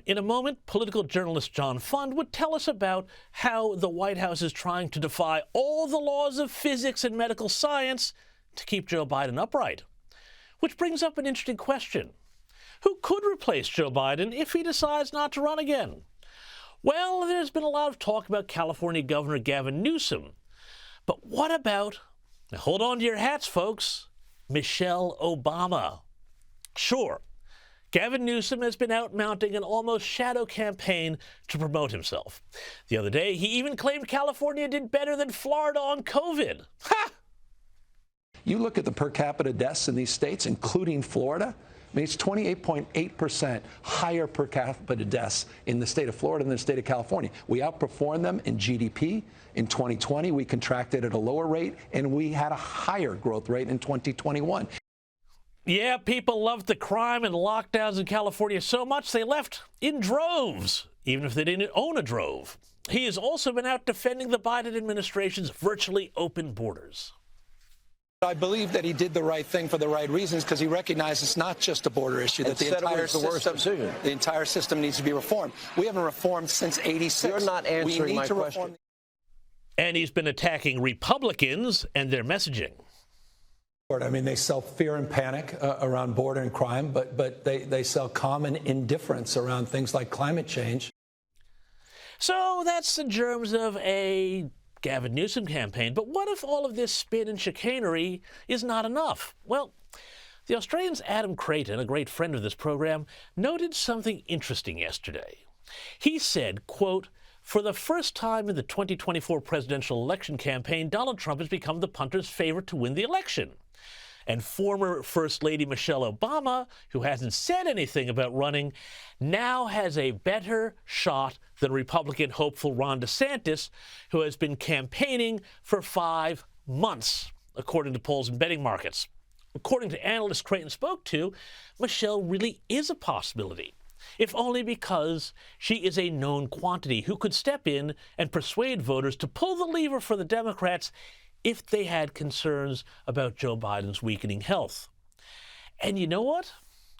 In a moment, political journalist John Fund would tell us about how the White House is trying to defy all the laws of physics and medical science to keep Joe Biden upright. Which brings up an interesting question. Who could replace Joe Biden if he decides not to run again? Well, there's been a lot of talk about California Governor Gavin Newsom. But what about, now hold on to your hats, folks, Michelle Obama? Sure, Gavin Newsom has been out mounting an almost shadow campaign to promote himself. The other day, he even claimed California did better than Florida on COVID. Ha! You look at the per capita deaths in these states, including Florida, I mean, it's 28.8% higher per capita deaths in the state of Florida than the state of California. We outperformed them in GDP. In 2020, we contracted at a lower rate, and we had a higher growth rate in 2021. Yeah, people loved the crime and lockdowns in California so much they left in droves, even if they didn't own a drove. He has also been out defending the Biden administration's virtually open borders. I believe that he did the right thing for the right reasons because he recognized it's not just a border issue, that the entire system needs to be reformed. We haven't reformed since '86. You're not answering my question. And he's been attacking Republicans and their messaging. I mean, they sell fear and panic around border and crime, but they sell calm and indifference around things like climate change. So that's the germs of a Gavin Newsom campaign. But what if all of this spin and chicanery is not enough? Well, the Australian's Analysts Creighton, a great friend of this program, noted something interesting yesterday. He said, quote, "For the first time in the 2024 presidential election campaign, Donald Trump has become the punter's favorite to win the election. And former First Lady Michelle Obama, who hasn't said anything about running, now has a better shot than Republican hopeful Ron DeSantis, who has been campaigning for 5 months, according to polls and betting markets." According to Analysts Creighton spoke to, Michelle really is a possibility, if only because she is a known quantity who could step in and persuade voters to pull the lever for the Democrats if they had concerns about Joe Biden's weakening health. And you know what?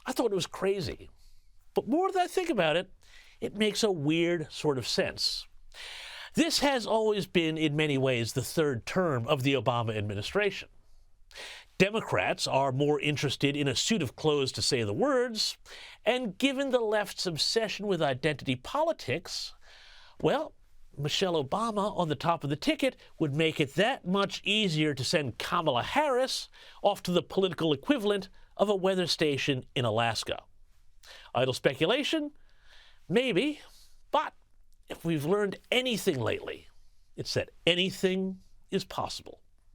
I thought it was crazy. But more that I think about it, it makes a weird sort of sense. This has always been, in many ways, the third term of the Obama administration. Democrats are more interested in a suit of clothes to say the words, and given the left's obsession with identity politics, well, Michelle Obama on the top of the ticket would make it that much easier to send Kamala Harris off to the political equivalent of a weather station in Alaska. Idle speculation? Maybe. But if we've learned anything lately, it's that anything is possible.